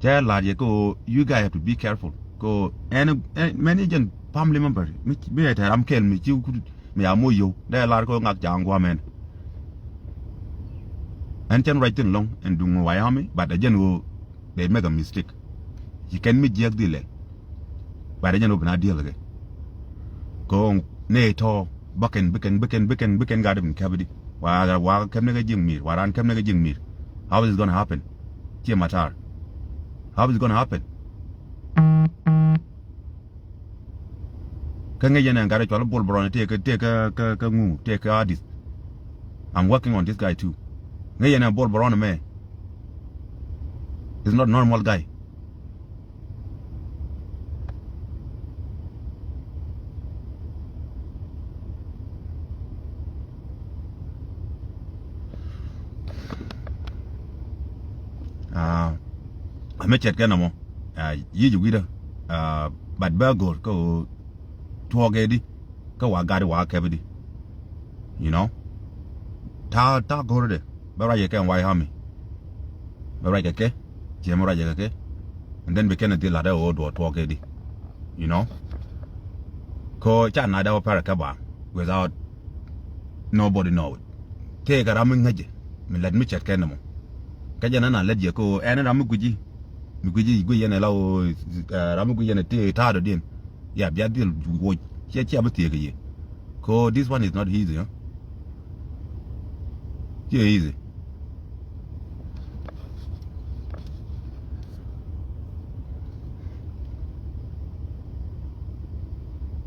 Tell lad you guys have to be careful. Go and many gen family member. Me at I'm kill me you could me amo you. There lad go ngak jang gwa man. And chen right long and do Wyoming, but again they make a mistake. You can meet Jack Dillon. But again open a deal again. Go nay to bucken got him in cavity. While come nigga jing me, while I'm coming nigga jing me. How is it gonna happen? Matar. How is it gonna happen? Can you get a bull brown take a artist? I'm working on this guy too. Ngayon a bull brown man. He's not a normal guy. I met Ganamo. You but Burgor go to Ogedi, go I got a walk every. You know? Ta go there. But I can why harm me. But right, okay? Jemora, okay? And then we can deal at the old or to Ogedi. You know? Ko Chana Paracaba without nobody know it. Take a ramming hedge. Let me check Ganamo. Kajana let you go and Ramuguji. Muguji Guyan allow Ramuguyan a tea tardo din. Yeah, Biadil would ye. Ko this one is not easy, huh? Yeah, easy.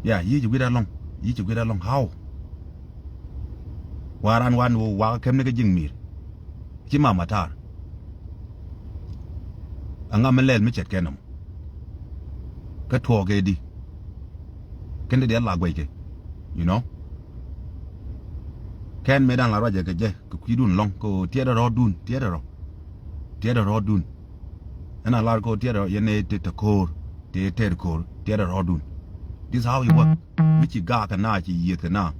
Yeah, you get along. You get along how? Waran one who walk him nigga jing me. Chima matar. Angamelel me chet kenam. Katwo gedi. Kende de la gweke. You know? Ken medan la raja ke je ku kidun long ko tiada rodun tiada rodun ana la ko tiada yene te kor te kor tiada rodun. This is how you work. Michi ga kana chi yete na.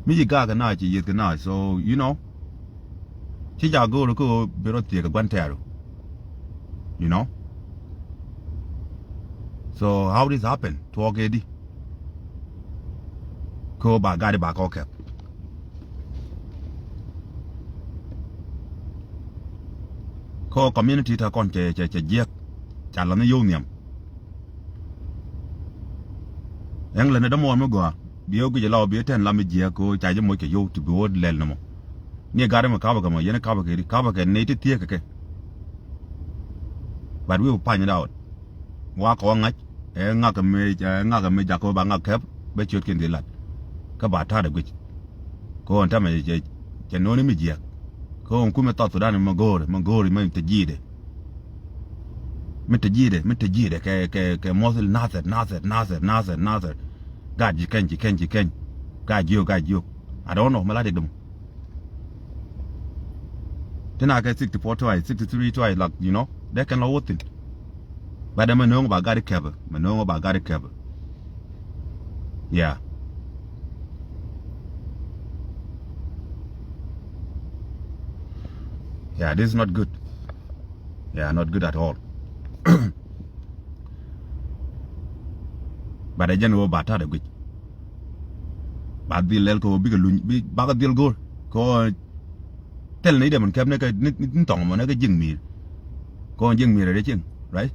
Michi ga kana chi yete na. So you know. Chi ja go ko biro te ka gwantero. You know? So how this happen? To ogedi. Ko ba gadi ba ko kep. Ko community ta kon che jek chala na yoniam. Yang le na da mo go biyo gu law bi ten la mi je ko cha je mo ke yo to bi wod lel na mo. Ni gadi mo ka ba mo yene ka ba ke ne ti tie ke. But we will find it out. Wa ko ngach ngaka me jako ba ngakep be chot kin dilat. Ka ba ta da gwich ko on tama je no ni mi je ko on kuma ta Sudan magori me tejide ke mosul nasir god you can god you I don't know malade dum tena ka 64 twice 63 twice like you know they can all thing but I'm no ba gadi kebe yeah. Yeah, this is not good. Yeah, not good at all. But I just know about that. But the lelko big bag deal go. Ko tell me them kept nigga tong mo nigga jing me. Ko jing me re jing, right?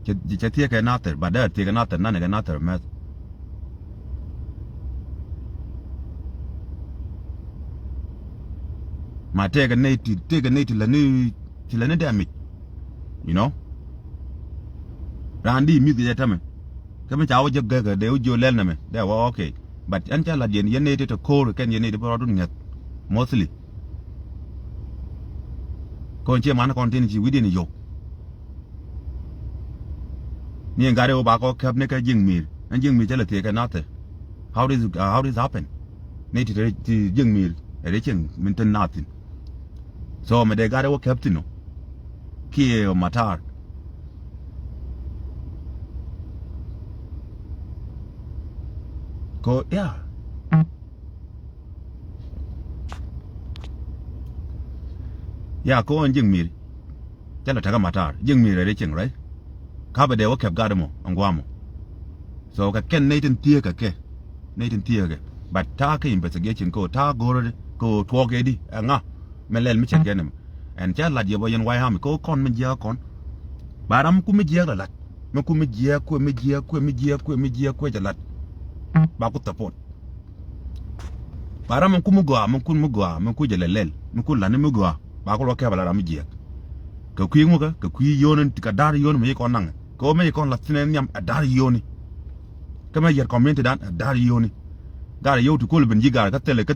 You take another, but that take another, none another mess. My take a native la new till an damage. You know? Randy music at me. Come out your gugger, they would you lend me. They were okay. But until I didn't you needed a core, can you need a product yet? Mostly. Concha man continue within you. Me and Gary Obako kept Nika jing me, and jing me tell take another. How does happen? Native jing me, a reaching, minton nothing. So me de gare wo captain ki o matar ko yeah ya ko on jing mir jala taga matar jing mir re ching right ka ba de wo kep gadamo angwamo so ka ken neitin tie ka ke neitin tie ke but ta ka investigation ko ta goro ko twoge di nga melel mi chet genem en cha la je bo yen wai ham ko kon mi je kon baram ku mi je la lat me ku mi je ko jalat ba ku tapot baram ku mu gwa mu ku je lel mu ku la ni mu gwa ba ko lo ke bala ram je ka ku mu ka ku yonen ka dar yon mi ko nang ko me ko la tinen nyam a dar yoni kama yer comment dan a dar yoni gar yo tu kul ben jigar ka tele ka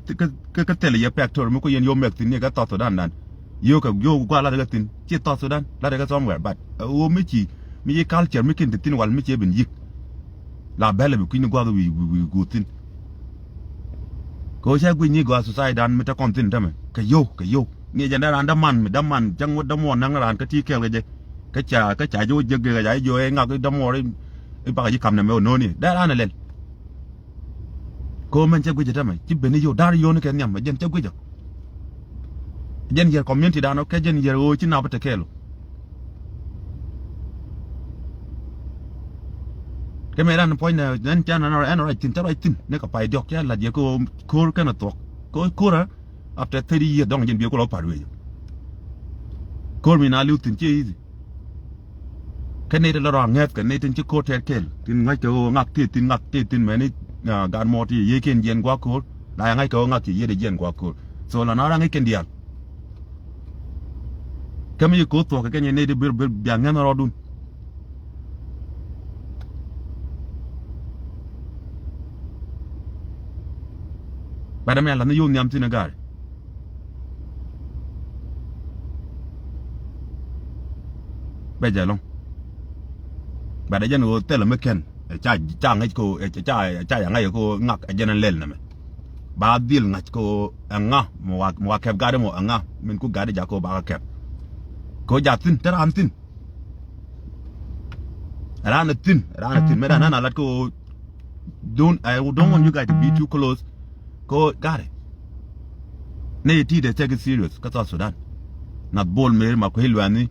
tele ya factor mu ko yen yo mek tin ne ka to dan yo ka yo gwa la daga tin ci to sudan la daga somewhere but o mi ci mi ye culture mi kin tin wal mi ci ben yik la belle bi ku ni gwa wi go tin ko sha gwi ni gwa society dan mi ta kontin tame ka yo ni janda ran da man jang wo da mo nang ran ka ti kel ge ka cha jo je ge ga jo e nga ga da mo ri ba ji kam na me no ni da ran len ko men cha gwi tame ci ben yo dar yo ni ken nyam jen cha gwi jen yer community dan ok jen yer o ci na ba te kelo ke me ran point na dan cha na na tin ne ka pai dok ya la je ko ka na to ko ra after 30 years dong jen bi ko lo parwe ko mi na lu tin ci easy ke ne de la ran nget ke ne tin ci ko te kel tin ngai ko ngak tin me ni gan mo ti ye ken jen gwa ko la ngai ko ngak ti ye de jen gwa ko so la na ra ngai ken dial kama yi ko to ka kenye ne de bir ya ngana rodun bada me la ne yo nyam tin gar be jalong bada jan o tele me ken cha ngai ko cha ya ngai ko ngak ajana lel na me ba dil ngak ko nga mo kep gade mo nga min ku gade ja ko ba kep ko jatin teran tin rana tin me rana lat ko don't want you guys to be too close ko gare ne ti de take it serious ka ta Sudan na bol me ma ko hilwani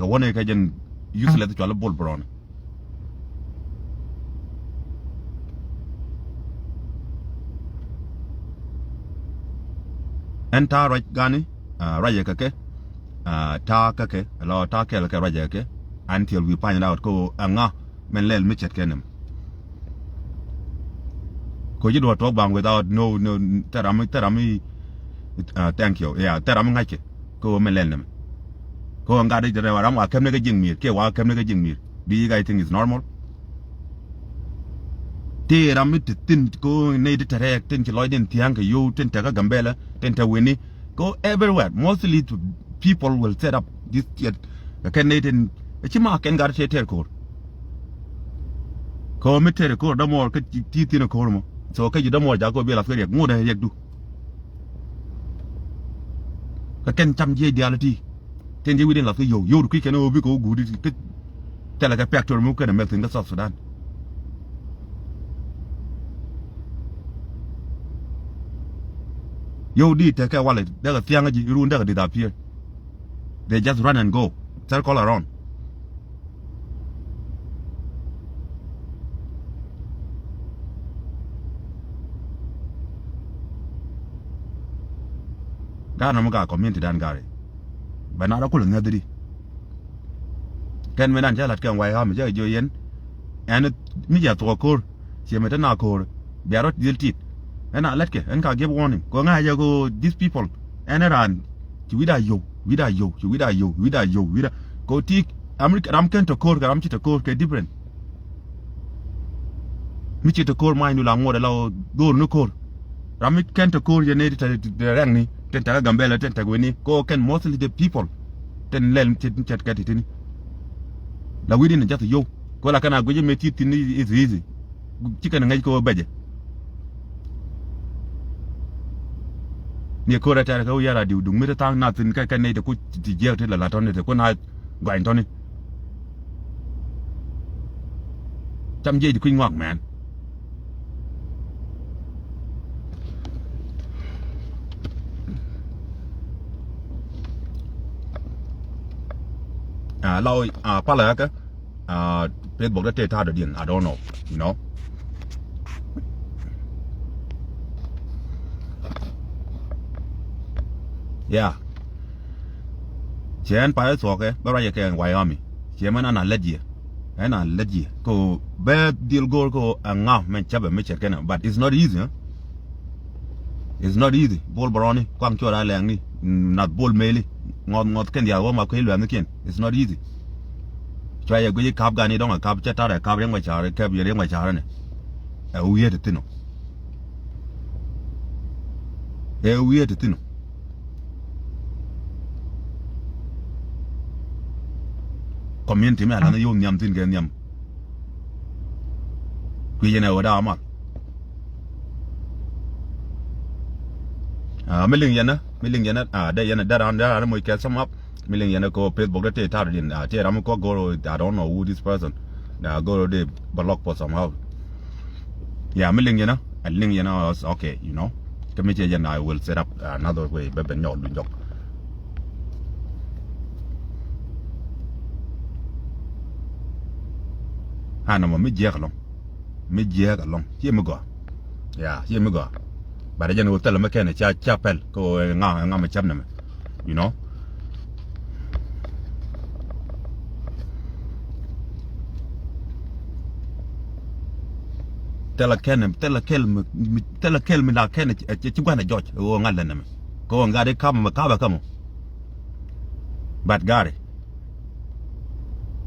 ga wona ka jen useless to la bol bron enta right gani right ka ke ta ka ke lo ta ke la ka raja ke until we find out ko anga men lel mi chet kenem ko ji do talk bang without no terami thank you yeah terami ngake ko men lel nem ko nga de re waram wa kem ne ga jing mir ke wa kem ne ga jing mir do you guys think it's normal te rami tin ko ne de tere tin ki loiden tiang ka yo tin ta ga gambela tin ta weni go everywhere mostly to people will set up this yet can they in chima ken gar ter ko mi ter ko da mo ka ti na ko mo so ka ji da mo ja ko bi la fe ngo da yek du ka ken cham je diality ten je widin la fe yo du ki ken o bi ko gu di ke tele ka factor mo ka na mel tin da South Sudan yo di te ka wale da ga fianga ji ru da ga disappear. They just run and go, circle around. Gana mga community dan gari. Banara ko lang nadiri. Ken menan jalat kan wai ha mi jo yen. And mi ja to ko, si meta na ko, biarot diltit. And I let and ka give warning. Go nga ya go these people and around wida yo ko ti America ram ken to kor ram chi to kor ke different mi chi to kor mai nu la ngore la do no kor ram ken to kor ye ne de rang ni ten ta gambela ten ta weni ko ken mostly the people ten lel chat ka ti ni la widi ne jatu yo ko la kana goje me ti ni is easy chi kan ngai ko beje ni ko ra ta ko yara di dung mi ta na tin ka ne de ku ti je te la ton de ko na gwa ton ni cham je di ku ngok man เราpala ka Facebook da te ta da din I don't know you know yeah chen pa so ke ba ra ke Wyoming che man ana ledje ana ledje ko be deal go ko nga men chabe me che kana but it's not easy huh? It's not easy bol baroni kwang chora leng ni not bol meli ngot ken dia wo ma ko ilwa ken it's not easy try ya go ye kap ga ni dong kap cha ta da kap reng ma cha re kap ye reng ma cha ne uye de tino uye de tino community me ala na yo nyam tin ke nyam ku ye na wada ma miling yana da yana da mo ke sum up miling yana ko Facebook da te ta din te ram ko go I don't know who this person go de block for somehow yeah miling yana ling yana okay you know committee yana I will set up another way be ben yo lu jok ana mo mi je ka long ye mo go yeah ye mo go ba da jeno tele me ken cha pel ko nga me cham na me you know tele kel me la ken ci gwana George o nga le na me ko nga de kam ka ba kamo bat gare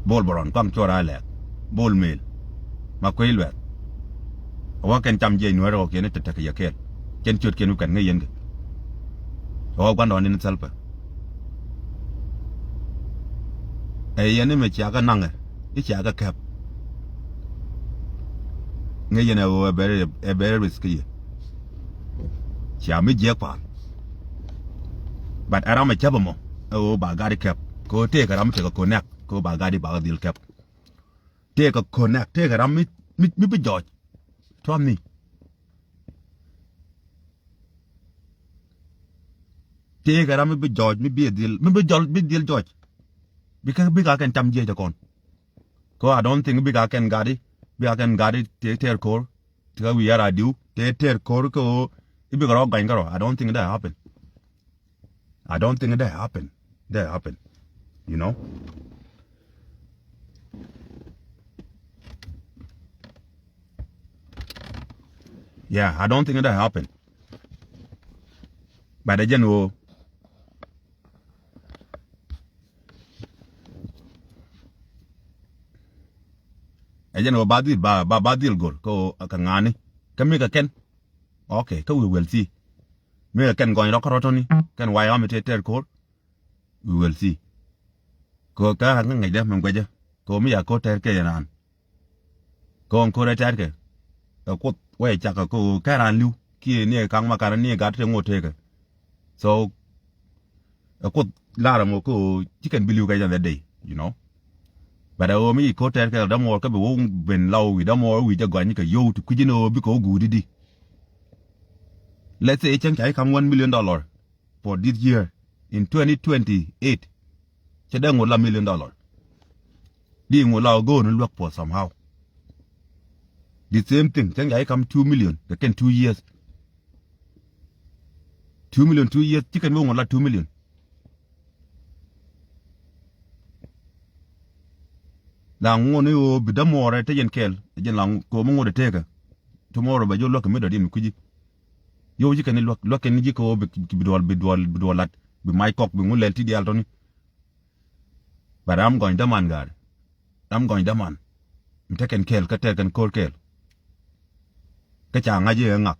bol boron kam chora le bol mil ma ko ilwe wa ken cham je Nuer o ken te te ya kel ken chot ken kan ngayen ga o gwan don ni salpa yene me cha ga nange cha ga kap ngayen o bere risky cha me je pa but ara me cha mo o ba ga de kap ko te ga ram te ko connect ko ba ga di ba dil kap te ko connect te ga ram mi be George to mi te ga ram mi George mi be deal George because big I can tam je kon ko I don't think big I can gadi te core to we are do te core ko ibi garo gain garo I don't think that happen you know yeah I don't think that happen but the general badil gor ko ka ngani kami ka ken okay ko we will see me ken going rokorotoni ken Wyoming te core we will see ko ka ngai da man gwaja ko mi ya ko ter ke ran ko re ter ke ko we cha ko ka ran lu ki ne kang ma ka ne ga te ngote ke so ko lara mo ko chicken bilu ga that day you know but I mi ko ter ke da mo ka be won ben law wi da mo wi ja gwan ka yo to kujino bi ko gudi di let's say chen kai kam $1 million for this year in 2028 che da ngola $1 million di ngola go no look for somehow the same thing chen kai kam 2 million the can 2 years 2 million 2 years chicken mo ngola 2 million la ngone o bidamore te yen kel jen la ko mo ngode teka tomorrow ba jo lokko mi do din kuji yo ji kan lokko ni ji ko bidwal lat bi my cock bi ngulel ti dial toni but I'm going to man gar I'm going to man mteken kel ka teken kor kel ka cha nga je ngak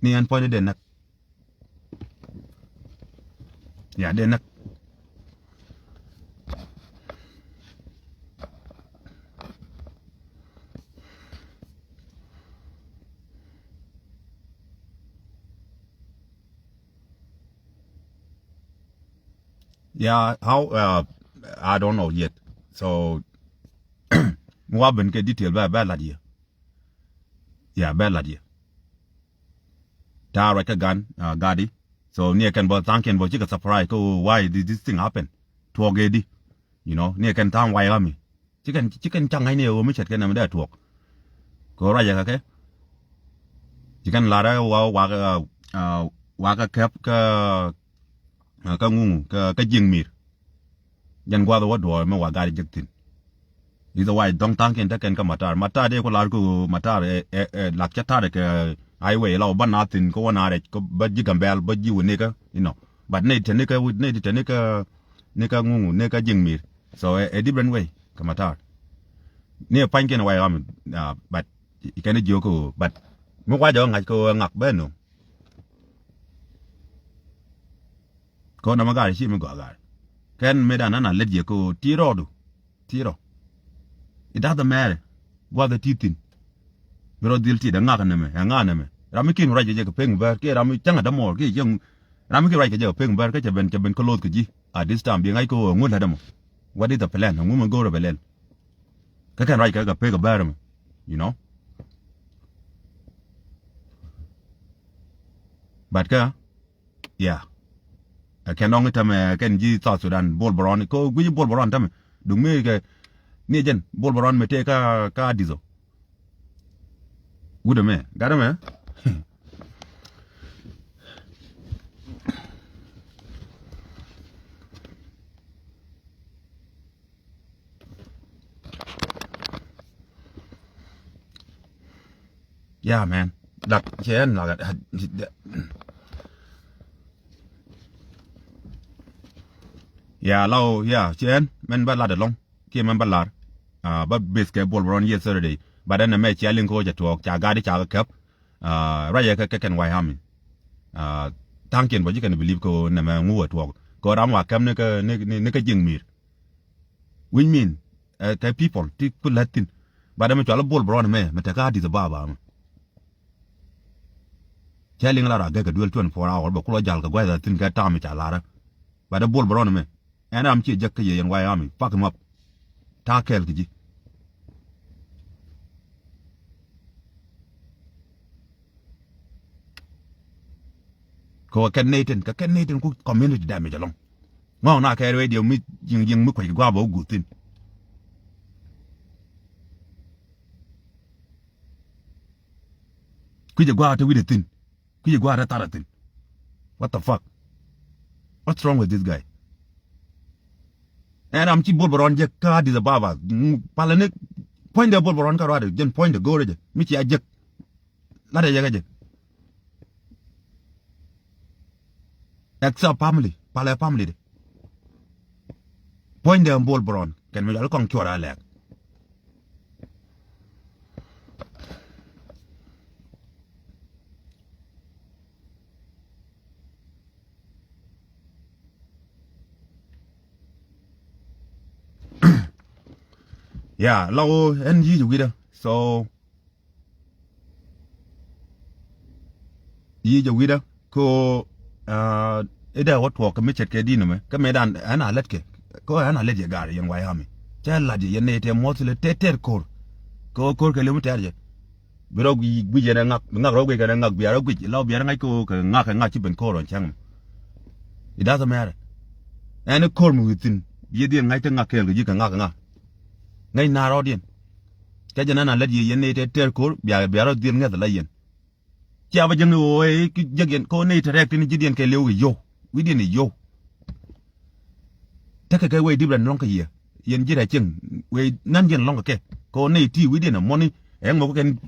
ni an point de nak ya de nak yeah how I don't know yet so mwa ben ke detail ba la dia yeah ba la dia ta ra ka gan gadi so near can but thank bo chika surprise ko why did this thing happen tuoge di you know ne kan tam wai ami chicken chang ai ne o mi chet kan am da tuok ko ra ja ka chicken la da wa ka kep ka ngung ka jing mir yan gwa do do ma wa ga jik tin is why dong tang ken ta ken ka matar de ko lar ko matar lak cha ta de ke highway lo ban na tin ko na re ko ba ji gambel ba ji ne ka you know but ne te ne ka ngungu ne ka jing mir so a different way ka matar ne pan ken wa am but I ken jo ko but mo kwa jo ngat ko ngak ben no ko na magar shi mi go gar ken me da na let je ko tiro it doesn't matter what the teething bro dil ti da ngak na me rami kin ra je ko peng bar ke rami changa da mor ke jeng rami ki ra ke je ko peng bar ke ben ko lot ke ji at this time bi ngai ko ngun da mo what is the plan ngun mo go ro belen ka kan ra ka pe ka bar mo you know but ka yeah I can only tell me can ji South Sudan bol boron ko guji bol boron tam dung me ke ni jen bol boron me te ka dizo gude me gada me yeah man dak chen la yeah lao yeah chen men ba la de long ki men ba la ba basketball run yesterday but then me challing ko ja talk cha ga di cha kap ra ya ka ken wai ham tang ken bo ji kan believe ko na ma ngu talk ko ram wa kam ne ka jing mir we mean ka people ti put latin but then me chala ball run me ta ka di ba challing la ra ga duel 24 hour ba ko jal ka gwa da tin ka ta mi cha la ra ba da ball run me and am chi jak ye yan wai ami fuck him up ta kel ki ko ken neten ku community damage along ngo na ka radio mi jing mi ko gwa ba gu tin ku je gwa ta wi de tin ku je gwa ta tin what the fuck what's wrong with this guy and am chi bol boron je ka di baba pala ne point de bol boron ka rade jen point de gore je mi ci ajek la de je except family pala family de point de bol boron ken mi dal kon chora lek yeah lo en yi ju wida so yi ju wida ko ida wat ko me chet ke dinu me ka me dan ana let ke ko ana let ye gar yen wai hami cha la je yen ne te motule teter ko ke le mutarje biro gi je na ngak ro ge na ngak biara gi lo biara ngai ko ka ngak chi ben ko ron chang it doesn't matter and ko mu tin ye din ngai te ngak ke gi ka ngak ngay na ro dien ka jana na let ye yen ne te ter ko biara din ngai la yen cha ba jeng o e ki jegen ko ne direct ni jidien ke lew yo wi din yo ta ka we different long ka ye yen jira cheng we nan yen long ke ko ne ti wi din money en mo ken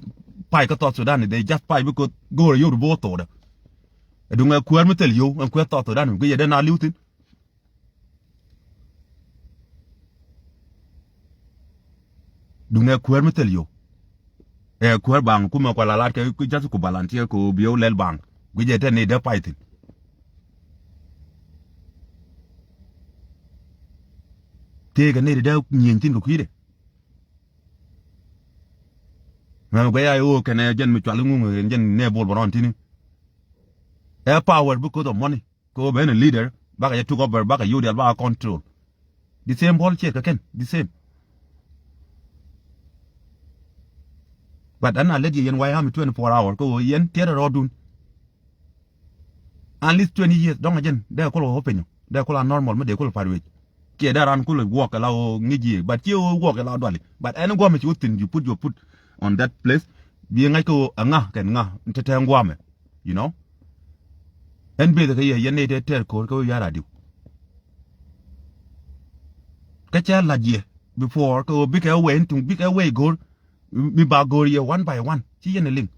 pai ka to Sudan they just pai bi ko go yo bo to da edunga kuar metel yo an kuar to Sudan ko ye da na liutin dunga kuar metel yo kuar bang kuma ko lalat ke ku jasu ko balantier ko biyo lel bang guje te ne da python te ga ne da nyin tin ko kuide ma go ya yo ke ne jen mi twalu ngu jen ne bol boron tin power bu ko do money ko ben leader baka ya took over baka you del ba control the same ball che ka ken the same but ana let yen why am 24 hour ko yen tere rodun at least 20 years don't again they call open they call normal me they call parwe ke da ran kul walk allow ngiji but you walk allow dwali but any gwam you think you put your foot on that place bi ngai ko anga ken nga tete ngwame you know en be da ye ne te ter ko yara diu ka cha la je before ko big away to big away go mi ba go ye one by one chi yen ling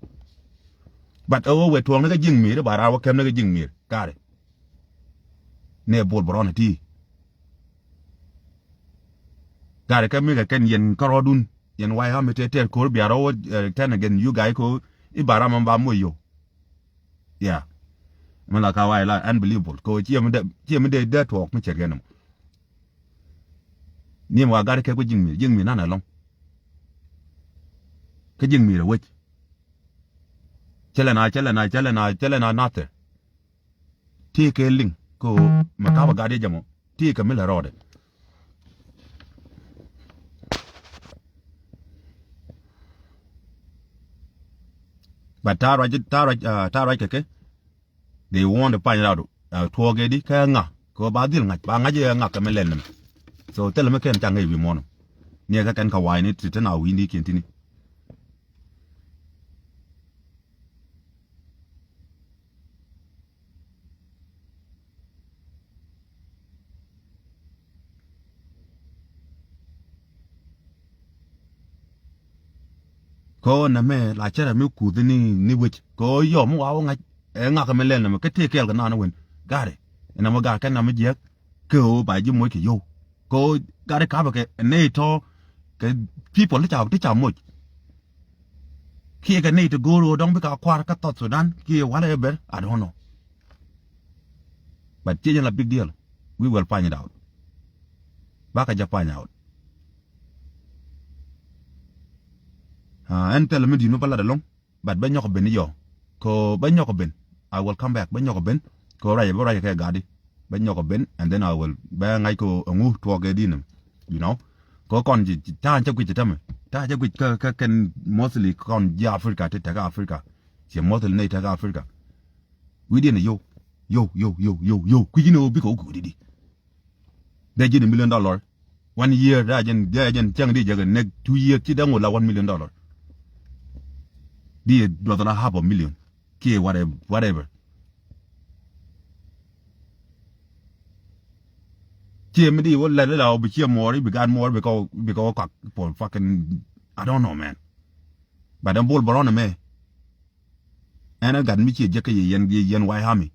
but we tuong na ga jing mi da bara wa kem na ga jing mi kare ne bol borona ti kare ka mi ga ken yen karodun yen wai ha mi te ko bi aro ten again you guy ko I bara man ba mo yo yeah man la ka wai la unbelievable ko chi mi de talk mi che genam ni wa ga ke ko jing mi na na long ka jing mi re wech chelena nate ti ke ling ko makaba ga de jamo ti ka mila rode but tara ke they want to find out tuoge di ka nga ko ba dil nga je nga ka melen so tell me ken changai bi mono ni ka kan ka wai ni titana windi kentini ko na me la chera mi ku ni wich ko yo mo wa nga ka melen na ka te kel ka na wen gare na mo ga ka na me je ko ba ji mo ke yo ko gare ka ba ke ne to ke people ti cha mo ki ka ne to go ro dong bi ka kwar ka tot Sudan ki whatever I don't know but it's a big deal we will find it out ba ka ja find out en tel me di no bala de long but ba nyoko ben yo ko ba nyoko ben I will come back ba nyoko ben ko ra ke gadi ba nyoko ben and then I will ba ngai ko ngu to ge dinam you know ko kon ji ta cha gwi ta cha gwi ka ken mostly kon ja Africa te ta Africa che mostly ne ta Africa we didn't yo ku ji no bi ko ku di they get $1 million 1 year da jen chang di jaga next 2 years ti dango la $1 million di do na half a million ki whatever Jim di what let it out be more began more because for fucking I don't know man but I'm bol baron me and I got me che jeke yen why hami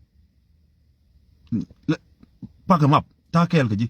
pack him up ta kel ka ji